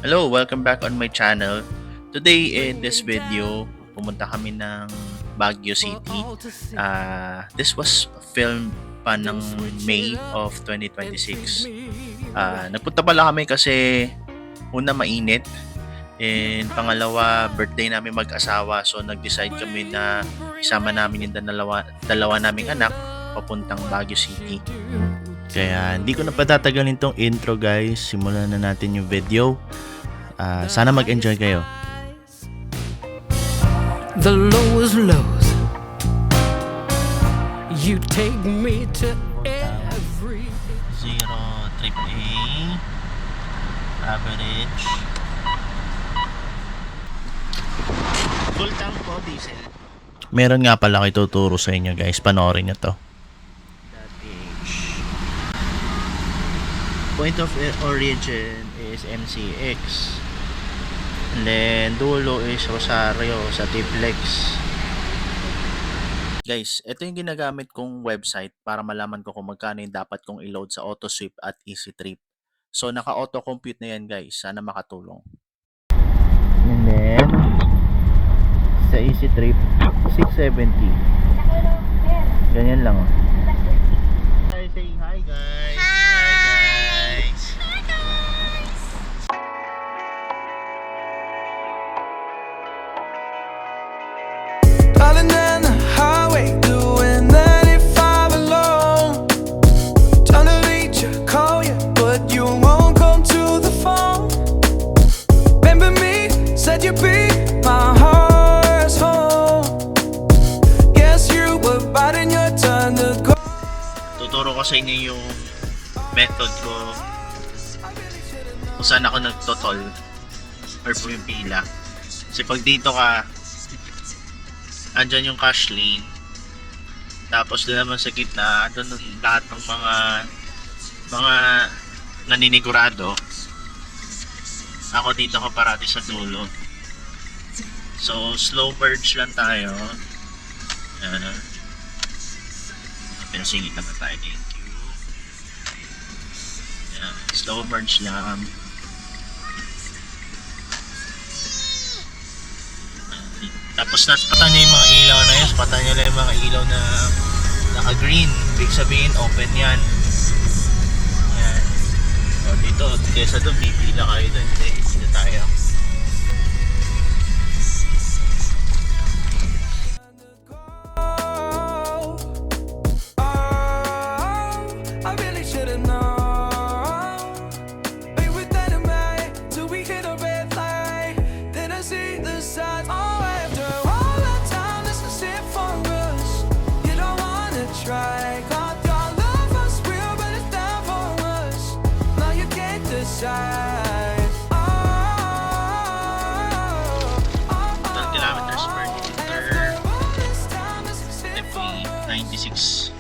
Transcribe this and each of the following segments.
Hello, welcome back on my channel. Today in this video, pumunta kami ng Baguio City. This was filmed pa ng May of 2026. Nagpunta pala kami kasi una mainit and pangalawa birthday namin mag-asawa, so nag-decide kami na isama namin yung dalawa naming anak papuntang Baguio City. Kaya hindi ko na patatagalin tong intro guys, simulan na natin yung video. Sana mag-enjoy kayo. The lowest lows, you take me to every Zero trip A, average. Full tank po, diesel. Meron nga pala kayo tuturo sa inyo guys, panoorin nyo to. Point of origin is MCX. And then dulo is Rosario sa Tiplex. Guys, ito yung ginagamit kong website para malaman ko kung magkano yung dapat kong i-load sa AutoSweep at EasyTrip. So naka-auto-compute na yan guys. Sana makatulong. And then sa EasyTrip 670. Ganyan lang oh. Say hi guys. Darling, down the highway, doing 95 alone. Trying to reach you, call you, but you won't come to the phone. Remember me, said you'd be my heart's home. Guess you were biding your turn to go. Tuturo ko sa inyo yung method ko kung saan ako nagtotol or yung pila. Kasi pag dito ka, andyan yung cash lane, tapos doon naman sa gitna andun lahat ng mga naninigurado. Ako dito ko parati sa dulo, so slow merge lang tayo. Pinasingit naman tayo, thank you. Slow merge lang. Tapos naspatan nyo yung mga ilaw na yun. Spatan nyo lang yung mga ilaw na naka-green. Big sabihin, open yan. Yan. O dito, kesa doon, pipila kayo doon. Hindi tayo. I really should've known. Be with dynamite till we hit a red light. Then I see the signs. Oh, after all that time, this is it for us. You don't wanna try. Thought your love was real, but it's not for us. Now you can't decide. Total kilometers per liter. All this time, this is it for us. 96.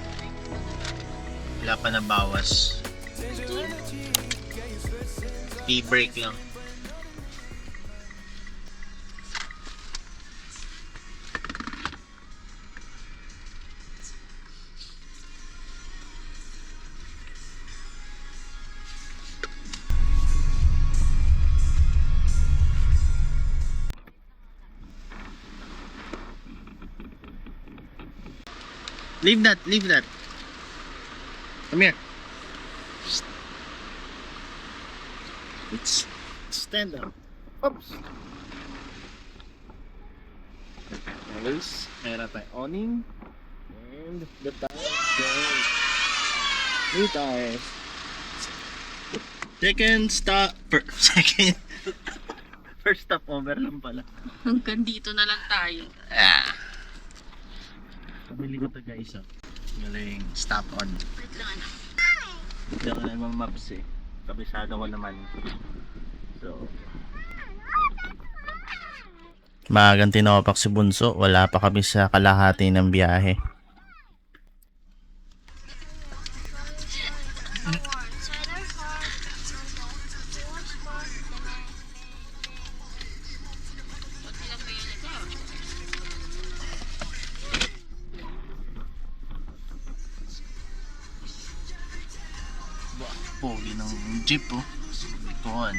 Wala pa na bawas. E-brake lang. Leave that, leave that. Come here. Let's stand up. Oops. Guys, meron tayong awning. And the tires. New tires. Second stop. Second. First stopover lang pala. Hanggang dito na lang tayo. Pabili ko to guys oh. Galing stop on. Wait lang anak. Hindi ako na yung maps eh. Kabisado ko naman. So maagang tinopak si Bunso. Wala pa kami sa kalahati ng biyahe. Pogi ng jeep oh. Ito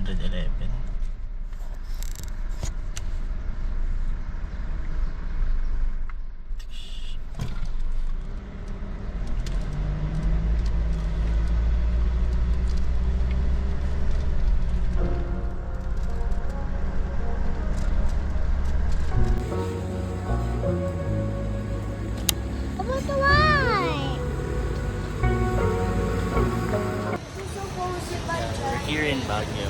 111. About the white. It's so cozy, but Here in Baguio.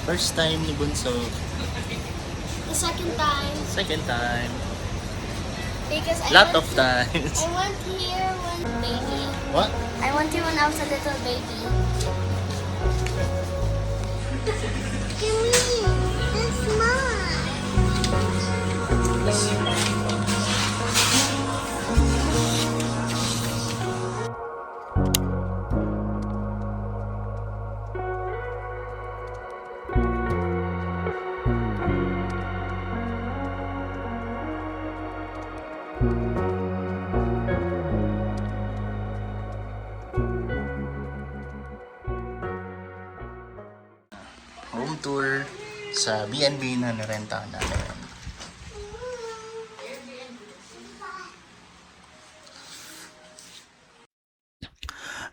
First time ni Bunso. the second time Second time. because Lot of times. I went here when baby. What? I went here when I was a little baby. Give me. It's mine. Room tour sa B&B na nirentahan natin.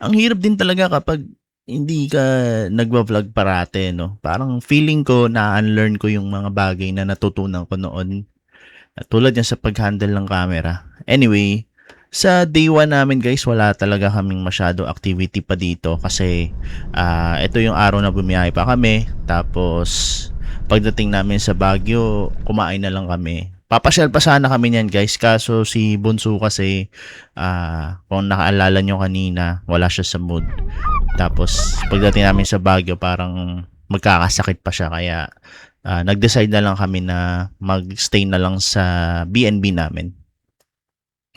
Ang hirap din talaga kapag hindi ka nagwa-vlog parate, no? Parang feeling ko na-unlearn ko yung mga bagay na natutunan ko noon. Tulad yan sa pag-handle ng camera. Anyway, sa day 1 namin guys, wala talaga kaming masyado activity pa dito kasi ito yung araw na bumiyahe pa kami. Tapos pagdating namin sa Baguio, kumain na lang kami. Papasyal pa sana kami niyan guys, kaso si Bunso kasi kung nakaalala nyo kanina, wala siya sa mood. Tapos pagdating namin sa Baguio, parang magkakasakit pa siya, kaya nag-decide na lang kami na mag-stay na lang sa B&B namin.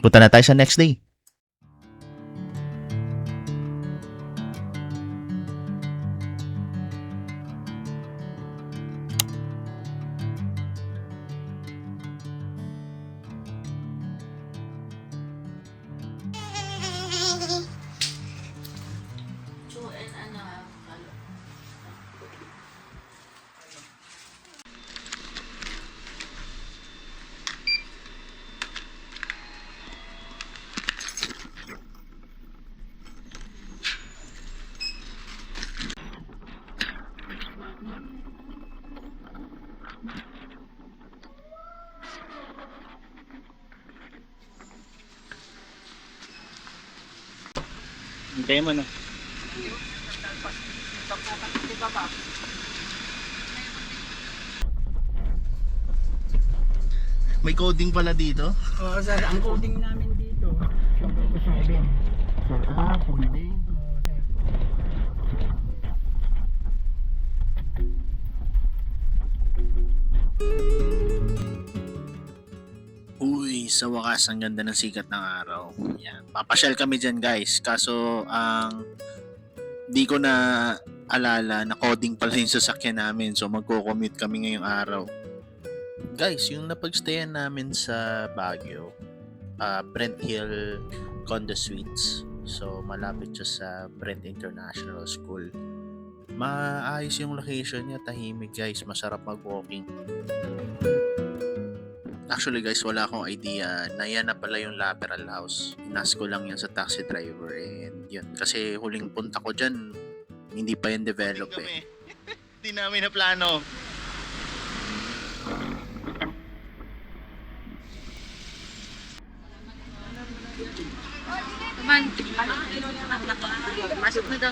Punta na tayo sa next day. Hintay mo na. May coding pala dito? Oo, sir. Ang coding namin dito. Sabi. Coding. Uy, sa wakas ang ganda ng sikat ng araw. Yan. Papasyal kami dyan guys. Kaso di ko na alala na coding pala yung sasakyan namin. So magko-commute kami ngayong araw. Guys, yung napagstayan namin sa Baguio, Brent Hill Condo Suites. So malapit siya sa Brent International School. Maayos yung location niya, tahimik guys, masarap mag-walking. Actually guys, wala akong idea na yan na pala yung Lateral House. Inas ko lang yan sa taxi driver and yun. Kasi huling punta ko dyan, hindi pa yan develop eh. Hindi namin na plano. Naman, masok na daw.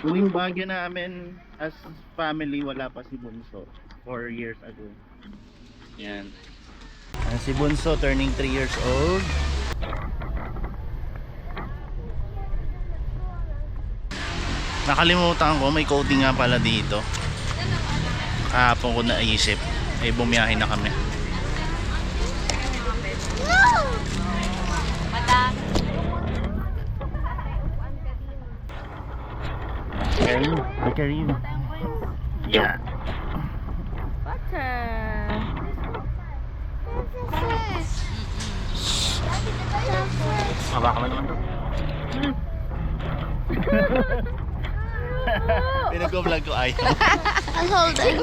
Huling Baguio namin as family, wala pa si Bunso 4 years ago. Yan. Si Bunso turning 3 years old. Nakalimutan ko, may coding nga pala dito. Kahapon ko naisip, ay bumiyahe na kami. Karin. Yeah. The fish. Mabaka mo naman to. Pinag-vlog ko ayaw. I'll hold it.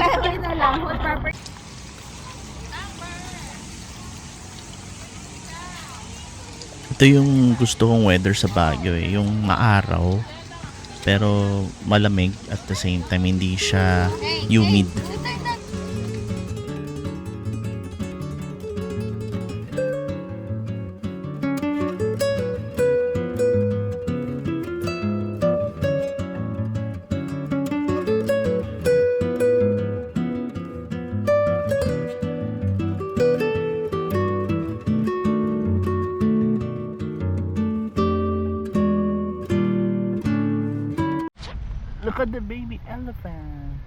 Ito yung gusto kong weather sa Baguio eh. Yung maaraw pero malamig at the same time hindi siya humid. Look at the baby elephant.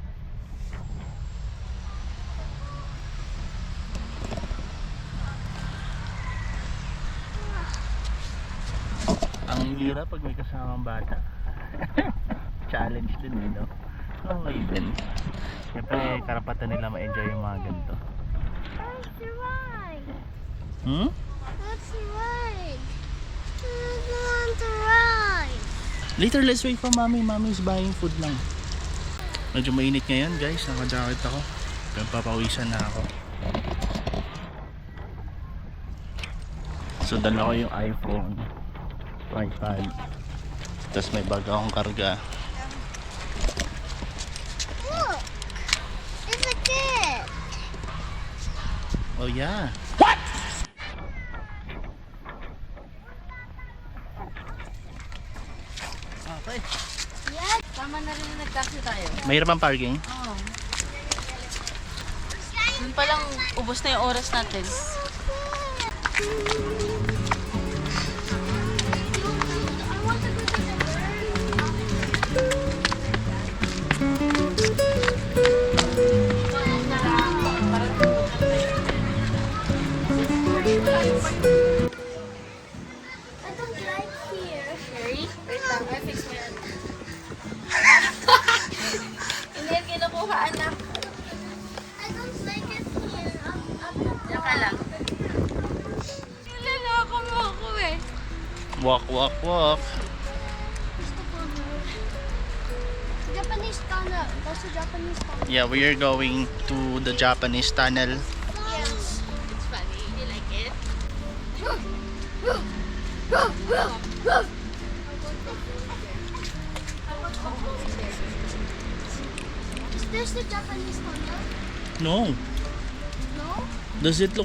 Ang hirap pag may kasamang bata. Challenge din eh, no? Okay din. Siyempre, karapatan nila ma-enjoy yung mga ganito. That's right. Hmm? That's right. I want to ride. Later, let's wait for mommy. Mommy's buying food lang. Medyo mainit ngayon, guys. Naka-jacket ako. Papawisan na ako. So, dala ko yung iPhone. iPad. Tapos may bag akong karga. Look. It's a kid. Oh, yeah. Okay. Yes. Tama na rin na nag-taxi tayo. Mahirap ang parking? Oo. Doon palang ubos na yung oras natin. I don't like here. Sherry? Wait lang, I fix mo yan. Hindi yan kinukuha, anak. I don't like it here. Diyan ka lang. Nilalako mo ako eh. Walk, walk, walk. Japanese tunnel. That's a Japanese tunnel. Yeah, we are going to the Japanese tunnel. Yes. It's funny. You like it? Is this the Japanese tunnel? No. No? Does it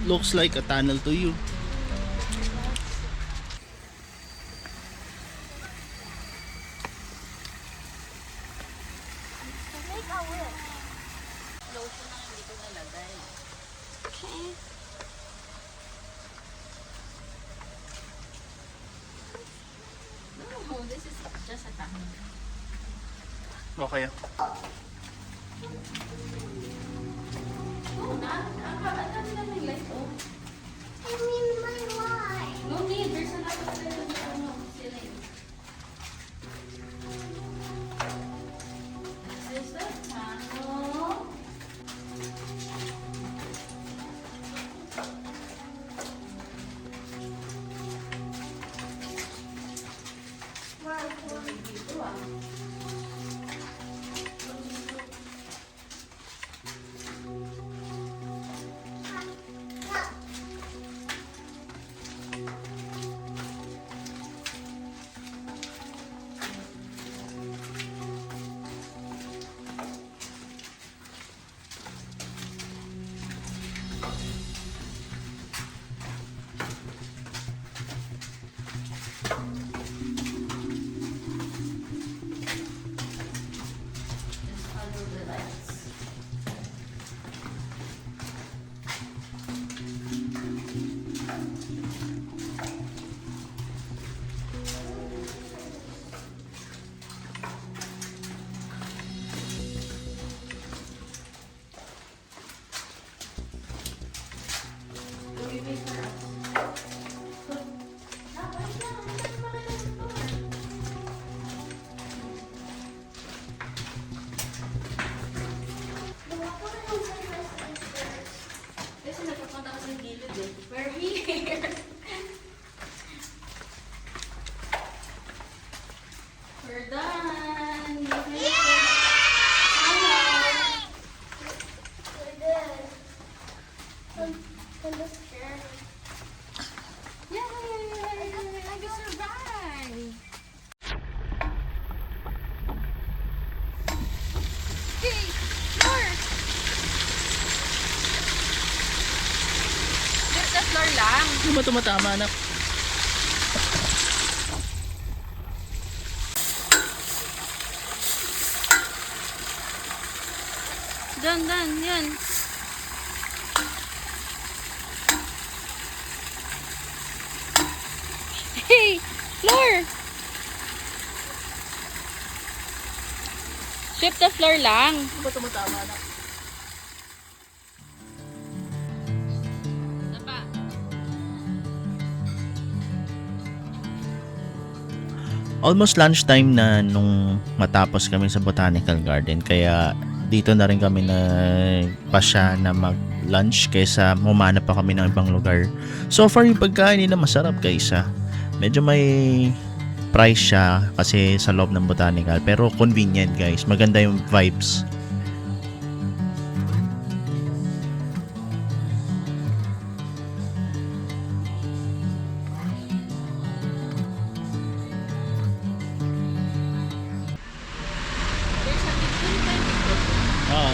looks like a tunnel to you? Make a wish. Lotion na hindi ko nalagay. Okay. No, this is just a tunnel. Okay. Oh, ang dami na may light, oh. I mean my life. No need, there's a lot of ceiling. This is the tunnel. Dito ah. Just follow the lights. Kasi nagpapunta ka sa gilid eh. We're here. On the chair. I survived. Hey, more. Just the floor lang. Ano ba tumatama, anak? Dan, yan. Hey, floor. Sweep the floor lang. Ano ba tumatama, anak? Almost lunchtime na nung matapos kami sa Botanical Garden, kaya dito na rin kami nagpasya na mag-lunch kaysa humana pa kami ng ibang lugar. So far yung pagkain nila masarap guys ha. Medyo may price siya kasi sa loob ng Botanical, pero convenient guys, maganda yung vibes. Oo.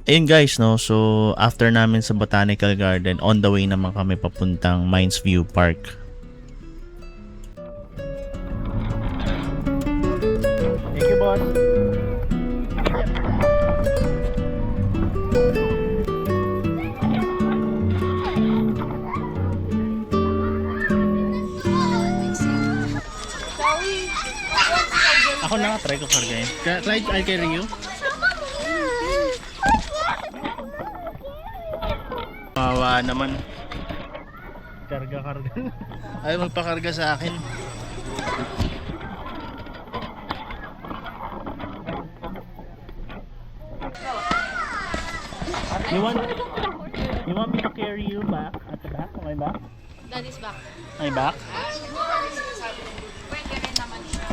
Ayun guys, no, so after namin sa Botanical Garden, on the way naman kami papuntang Mines View Park. Thank you, boss. Ako na, try ko kargayin. Try, I carry you. Kawawa naman. Karga. Ay, magpakarga sa akin. You want me to carry you back at the back? Okay ba? That is back. Ay, back? Pwede rin naman siya.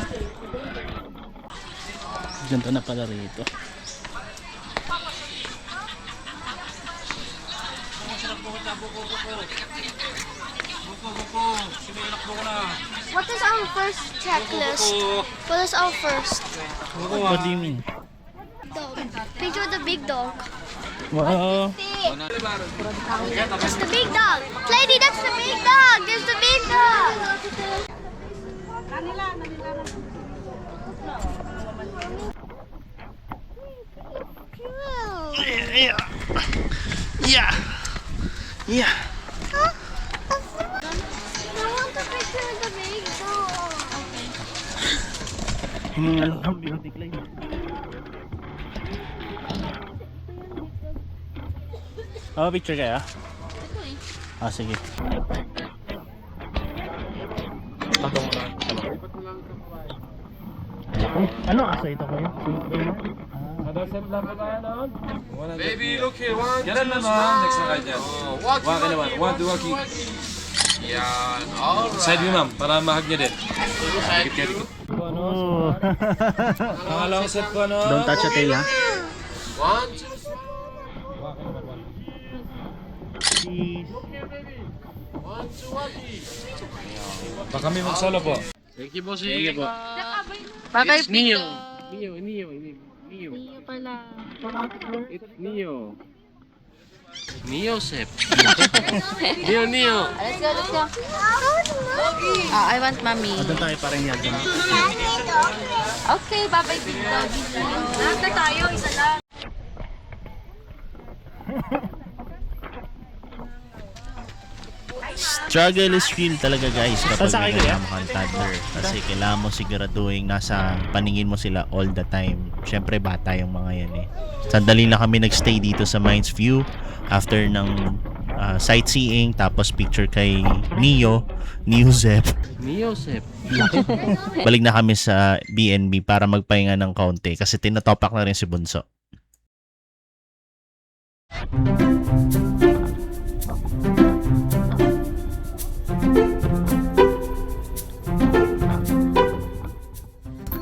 Ganito na pala rito. What is our first checklist? What is our first? What do you mean? Dog. Picture of the big dog. Wow. That's the big dog. Lady, that's the big dog. There's the big dog. Yeah. I want the picture of the big dog. Hiningal ng beauty clay. Oh, picture kaya? Ito eh. Ah, sige. Ano asa ito kayo? Baby, look here. One, two, next na kanya. Waki naman. One, two, waki. Yan. Alright. Side view, ma'am. Para mahag niya din. Dikit. Oh. Pangalawang set po, no? Don't touch a tail, ha? One, two, Please. one, two, waki. Baka may magsolo po. Thank you, bossy. Thank you po. Bye-bye, It's Neo. Pito. Neo Neo pala. It's Neo. Neo, Sep. Neo. Let's go. I want mommy. Doon tayo parang yan. Okay, bye-bye, Pito. Lahat tayo, isa lang. Struggle is real talaga guys kapag may kasama kang toddler. Kasi kailangan mo siguraduhin nasa paningin mo sila all the time. Siyempre bata yung mga yan eh. Sandali na kami nagstay dito sa Mines View after ng sightseeing, tapos picture kay Neo Zep. Balik na kami sa BNB para magpahinga ng kaunti kasi tinatopak na rin si Bunso.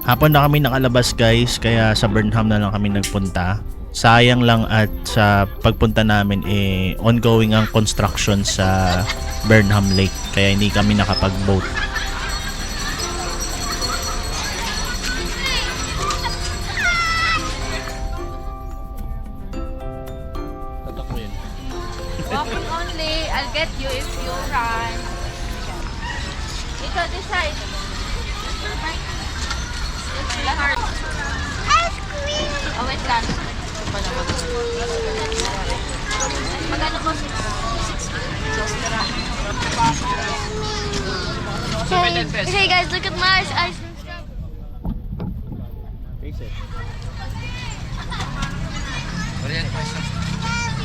Hapon na kami nakalabas guys, kaya sa Burnham na lang kami nagpunta. Sayang lang at sa pagpunta namin ongoing ang construction sa Burnham Lake, kaya hindi kami nakapag-boat. Walking only. I'll get you if you run. Ito, this side. Ice cream! Oh, wait lang. Ito pa naman. Magkano po? Hey guys, look at my ice cream.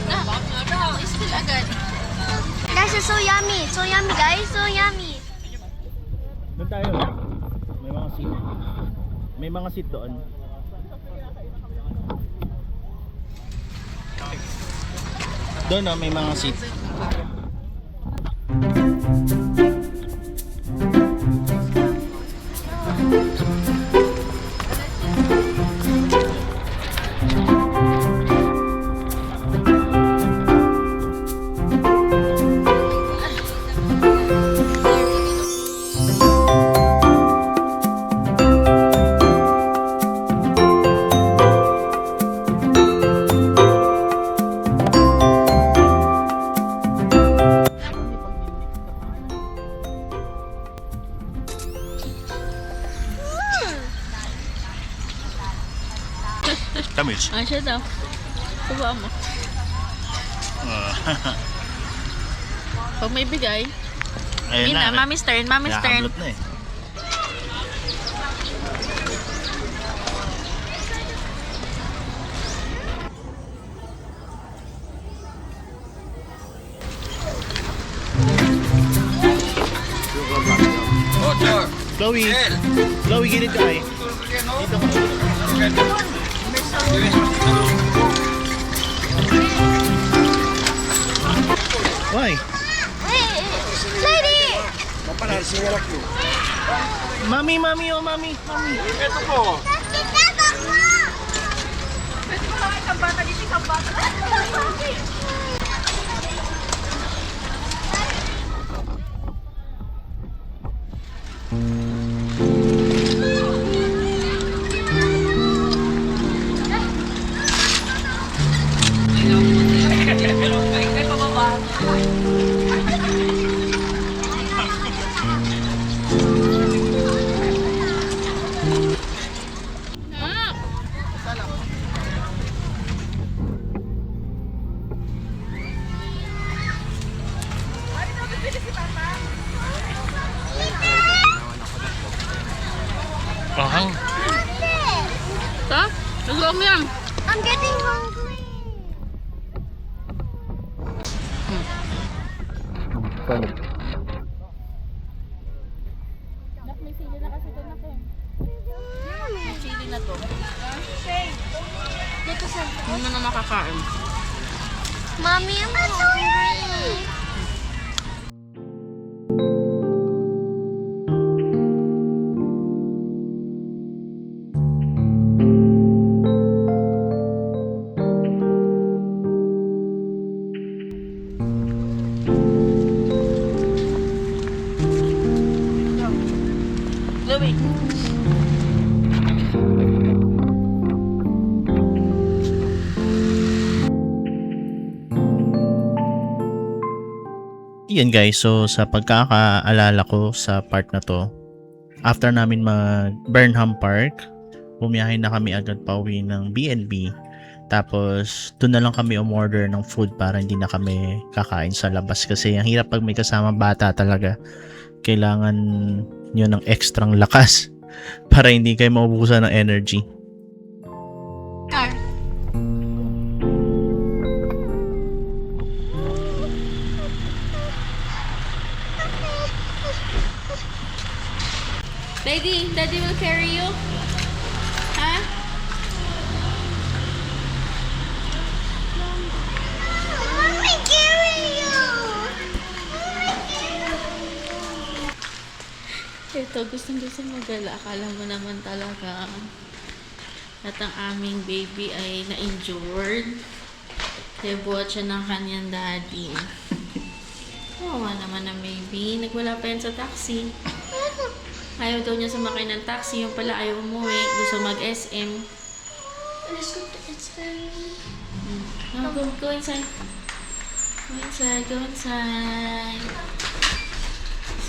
No, it's still agad. Guys, it's so yummy. So yummy, guys. So yummy. Doon tayo. May mga seat. May mga seat doon. Doon may mga seat. Tamis. Ah, siya daw. Kuha mo. Pag may bigay. Ayun Yun na, mommy's turn, mommy's turn. Nakakamlot na eh. Chloe! Chloe, gilid ka eh. Dito ka. Why? Hey, lady! Mami, mami, oh mami, mami. Pahang. Ha? Nagawa mo yan. I'm getting hungry. Chili na to. Dito sa... Hindi mo na makakain. Mommy, I'm hungry. Chloe. Yan guys, so sa pagkakaalala ko sa part na to, after namin mag Burnham Park, bumiyahe na kami agad pauwi ng B&B. Tapos doon na lang kami umorder ng food para hindi na kami kakain sa labas kasi ang hirap pag may kasama bata talaga. Kailangan nyo ng ekstrang lakas para hindi kayo maubusan ng energy. Lady, Daddy will carry you. Huh? Mommy, carry you. Ito, gustong-gusto mo gala. Akala mo naman talaga at ang aming baby ay na-injured. Kaya buhat siya ng kanyang daddy. Kawawa naman ang baby. Nagwala pa yan sa taxi. Ayaw daw niya sumakay ng taxi. Yung pala ayaw umuwi. Gusto mag-SM. Let's go to Instagram. No, go inside. Go inside, go inside.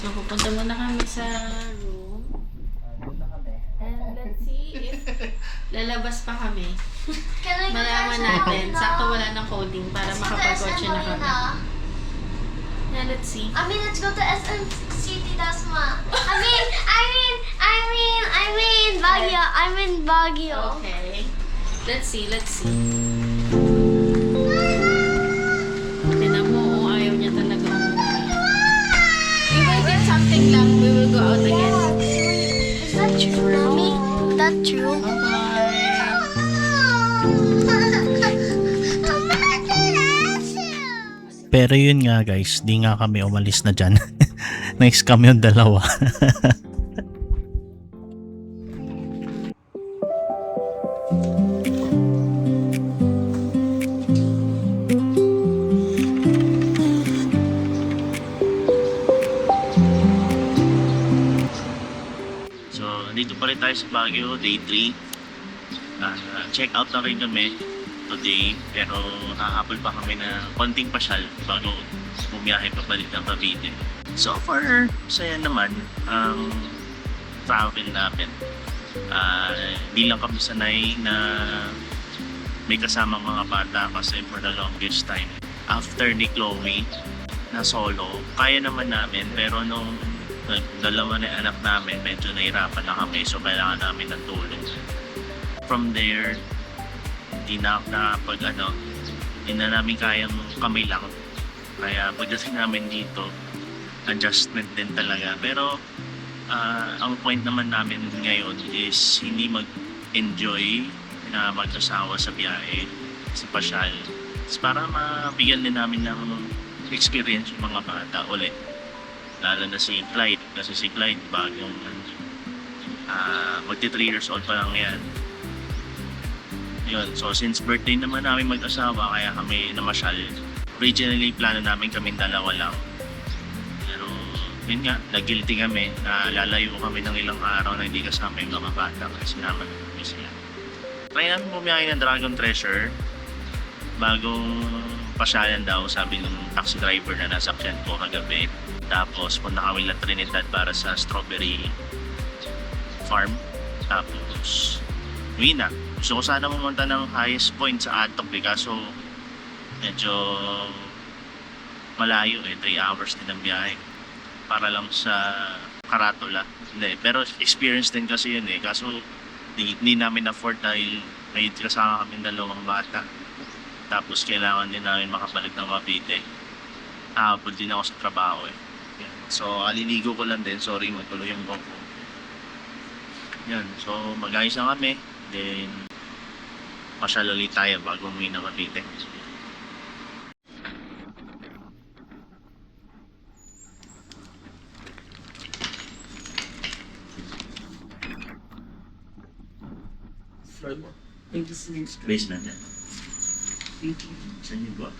So, pupunta muna kami sa room. And let's see if lalabas pa kami. Can I go Malaman to natin. Esmeralda? Sakto wala ng coding para Let's go to makapag-watch na kami. Esmeralda. Yeah, let's see. I mean, let's go to SM City, Dasma. I mean, Baguio. I'm in Baguio. Okay. Let's see, let's see. Tinan mo, oh, ayaw niya talaga umuwi. We will get something lang. We will go out again. Is that true, Mommy? Is that true? Bye-bye. Pero yun nga guys, di nga kami umalis na dyan. Next kami yung dalawa. So, dito pa rin tayo sa Baguio, day 3. Check out na rin kami today, pero hahabol pa kami na konting pasyal bago bumiyahe pabalik ng Cavite. So far, saya naman ang travel namin. Di lang kami sanay na may kasamang mga bata kasi for the longest time. After ni Chloe na solo, kaya naman namin, pero nung dalawa na anak namin, medyo nahirapan na kami, so kailangan namin ng tulong. From there, hindi na namin kayang kamay lang. Kaya pagdating namin dito, adjustment din talaga. Pero ang point naman namin ngayon is hindi mag-enjoy na mag-asawa sa biyahe, sa pasyal. Para mabigyan din namin ng experience yung mga bata ulit. Lalo na si Clyde, kasi si Clyde bagong magti 3 years old pa lang yan. Yun, so since birthday naman namin mag-asawa, kaya kami namasyal. Originally, plano namin kaming dalawa lang. Pero, yun nga, nag-guilty kami na lalayo kami ng ilang araw na hindi kasama yung mga bata kasi sinama na kami sila. Try namin bumiyahe ng Dragon Treasure. Bagong pasyalan daw, sabi ng taxi driver na nasakyan ko kagabi. Tapos, punta kami La Trinidad para sa strawberry farm. Tapos, uwi na. Gusto ko sana pumunta ng highest point sa Atok kaso medyo malayo 3 hours din ang biyahe para lang sa Karatula. Hindi, pero experience din kasi yun kaso hindi namin afford dahil may kasama kami dalawang bata. Tapos kailangan din namin makabalik ng Cavite. Habol din ako sa trabaho So aliligo ko lang din, sorry magtuloy yung buhok ko. Yan, so mag-ayos na kami. Then, masyal ulit tayo bago umuwi ng Cavite. Place natin. Saan yung box?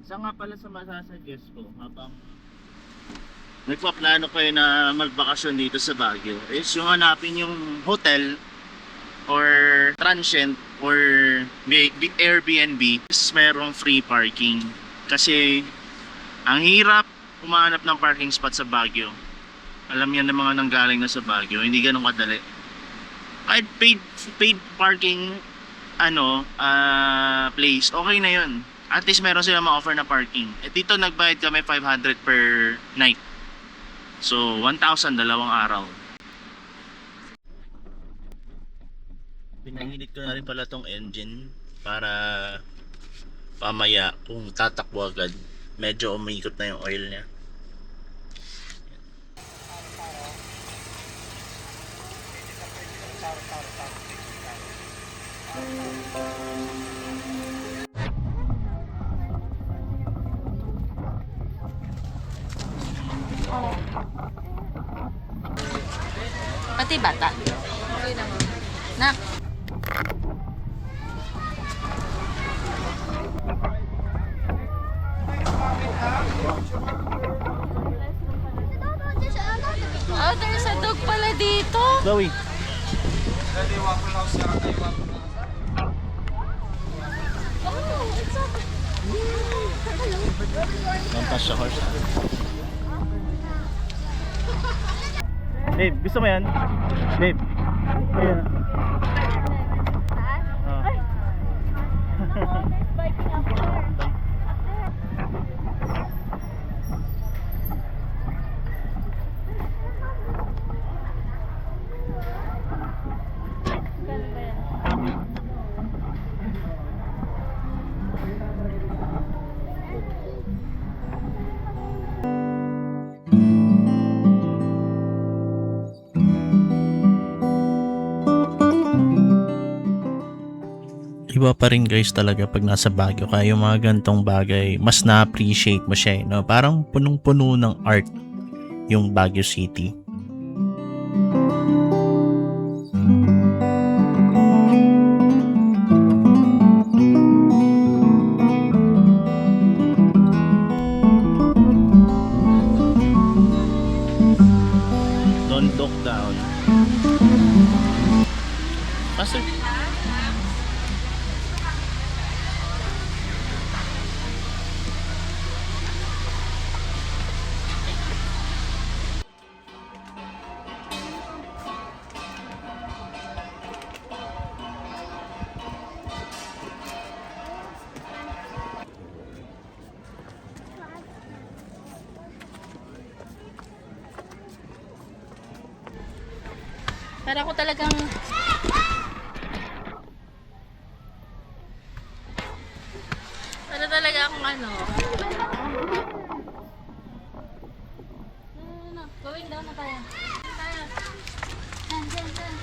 Isa nga pala sa masasuggest ko habang nagpaplano kayo na magbakasyon dito sa Baguio is yung hanapin yung hotel or transient or Airbnb is merong free parking. Kasi ang hirap humanap ng parking spot sa Baguio. Alam yan ng mga nanggaling na sa Baguio, hindi ganun kadali. Kahit paid parking place, okay na yun. At least meron sila ma-offer na parking. Dito nagbayad kami 500 per night. So 1,000 dalawang araw. Pinainit ko na rin pala tong engine para pamaya kung tatakbo agad, medyo umikot na yung oil niya. Pati bata. Nak. Oh, there's a dog pala dito. Chloe! Lampas sa horse. Babe, gusto mo yan? Babe. Ayan. Iba pa rin guys talaga pag nasa Baguio ka, yung mga gantong bagay mas na-appreciate mo siya, no? Parang punong-puno ng art yung Baguio City. Don't look down. Pastor. Para ako talagang para talaga akong ano. No. Going down na tayo. Tayo. Dyan.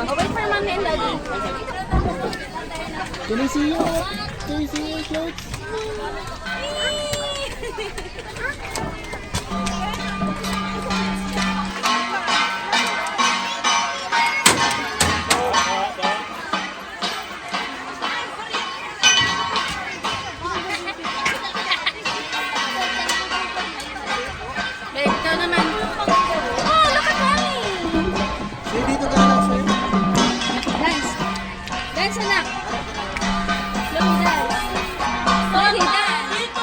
Oh, wait for Mami and Daddy. Can I see you? Can I see your shorts? Babe, ikaw naman. Oh, look at Mommy! Dance. Dance, anak. Slow dance. Slowly dance.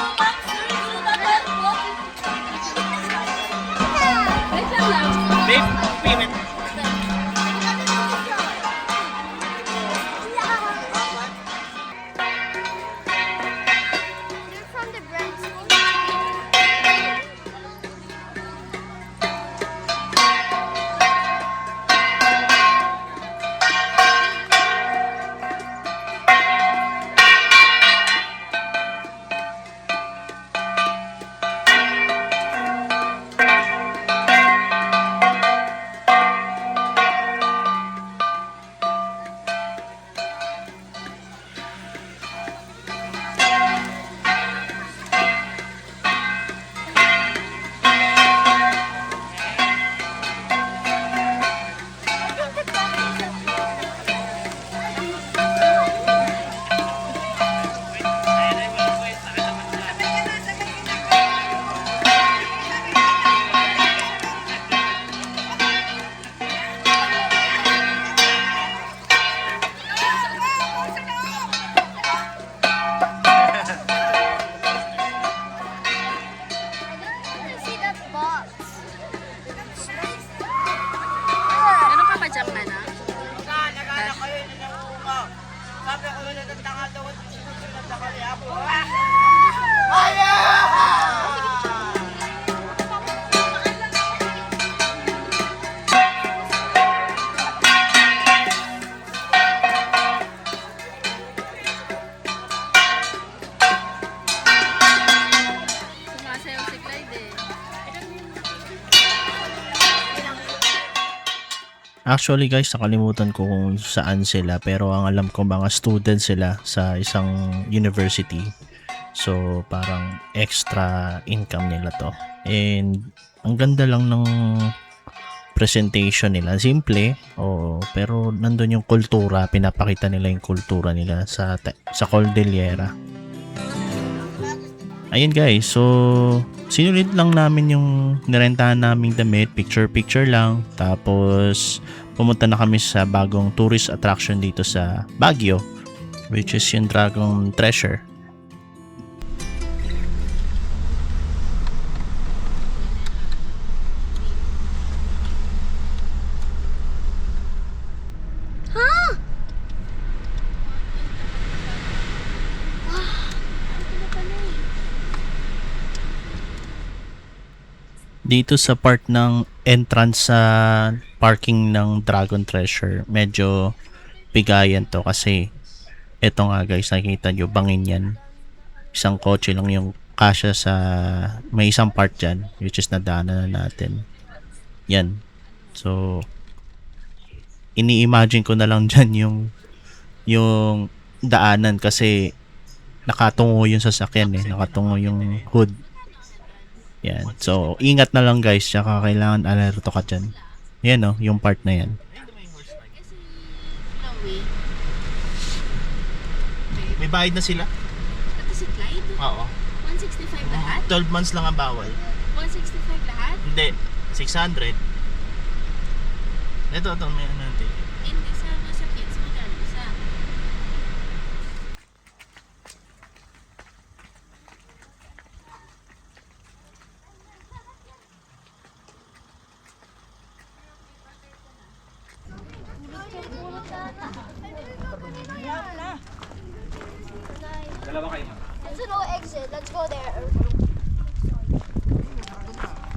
Sumasayaw si Clyde eh. Actually guys, nakalimutan ko kung saan sila, pero ang alam ko mga student sila sa isang university. So parang extra income nila to. And ang ganda lang ng presentation nila. Simple, pero nandun yung kultura, pinapakita nila yung kultura nila sa Cordillera. Ayun guys, so sinulit lang namin yung nirentahan naming damit, picture lang. Tapos pumunta na kami sa bagong tourist attraction dito sa Baguio, which is yung Dragon Treasure. Dito sa part ng entrance sa parking ng Dragon Treasure, medyo bigayan to kasi eto nga guys, nakikita nyo, bangin yan. Isang kotse lang yung kasya sa may isang part dyan, which is nadaanan na natin. Yan. So, ini-imagine ko na lang dyan yung daanan kasi nakatungo yung sasakyan eh, nakatungo yung hood. Yan. So, ingat na lang guys. Tsaka kailangan alerto ka dyan. Yan o, yung part na yan. May bayad na sila? Ito si Clyde? Oo. 165 lahat? 12 months lang ang bawal. 165 lahat? Hindi. 600. Ito, may ano natin. Hindi, sa kids magkano isa? Dalawa kayo, ma'am. There's a no exit. Let's go there.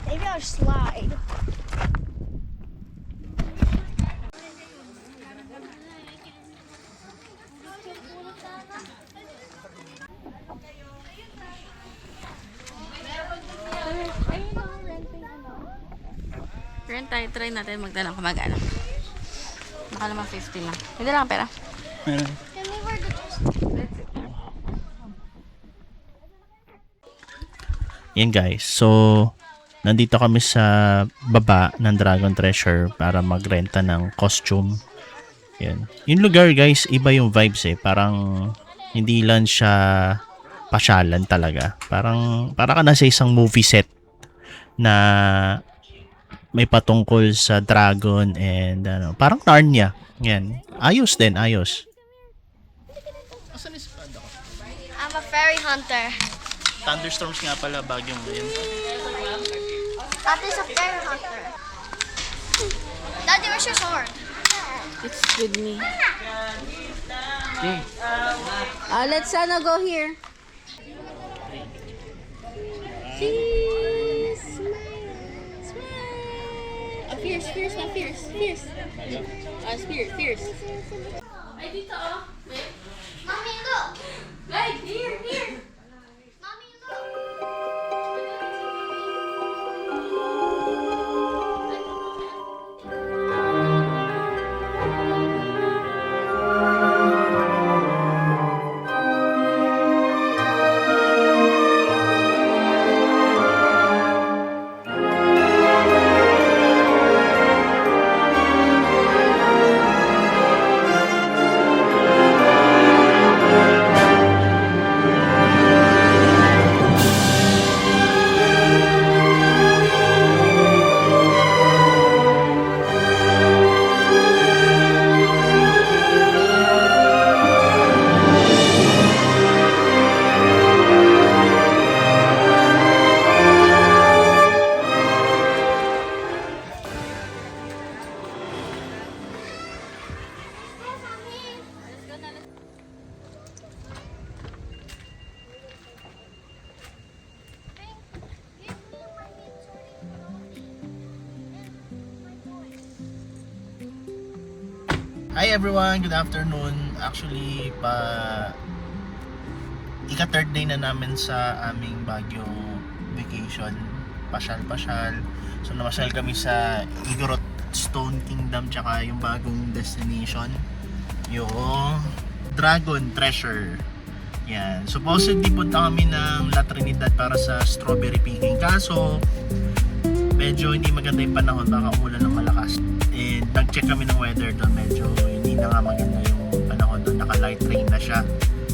Maybe I'll slide. Rent tayo, try natin magdalang kung mag-ano. Baka naman 50 lang. Hindi lang pera. Meron. Can we wear the dress? Yan guys. So, nandito kami sa baba ng Dragon Treasure para magrenta ng costume. Yan. Yung lugar guys, iba yung vibes eh. Parang hindi lang siya pasyalan talaga. Para ka nasa isang movie set na may patungkol sa dragon and parang Narnia. Yan. Ayos din, ayos. I'm a fairy hunter. Thunderstorms nga pala, bagyong ngayon. That is a fairy hunter. Daddy, where's your sword? It's with me. Let's go here. Cheese. Smile. Smile. Fierce, fierce, not fierce. Fierce. Fierce. Ay, dito oh. Wait. Mommy, look. Guys, here. Mommy, look. Hi everyone, good afternoon. Actually, ika-third day na namin sa aming Baguio vacation. Pasyal-pasyal. So namasyal kami sa Igorot Stone Kingdom tsaka yung bagong destination, yung Dragon Treasure. Yan. Supposedly punta kami ng La Trinidad para sa strawberry picking. Kaso medyo hindi maganda yung panahon, baka umulan ng malakas. And nag-check kami ng weather doon, medyo hindi na nga maganda yung panahon doon, naka-light rain na siya.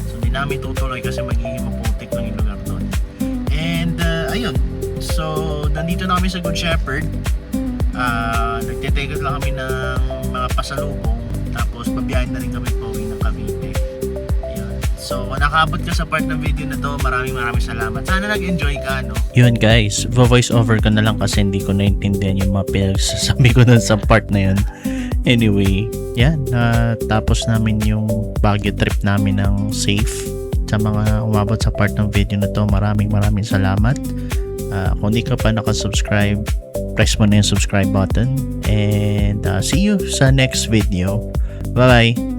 So hindi namin tutuloy kasi magiging maputik lang yung lugar doon. And ayun, so nandito na kami sa Good Shepherd. Nagtitake lang kami ng mga pasalubong, tapos babiyahin na rin kami pauwi ng Cavite. Ayun. So kung nakabot ka sa part ng video na to, maraming salamat. Sana nag-enjoy ka, no? Yun guys, voice over ko na lang kasi hindi ko naintindihan yung mga pinagsasabi ko dun sa part na yun. Anyway, yan, tapos namin yung Baguio trip namin ng safe. Sa mga umabot sa part ng video na to, maraming salamat. Kung di ka pa nakasubscribe, press mo na yung subscribe button. And see you sa next video. Bye bye!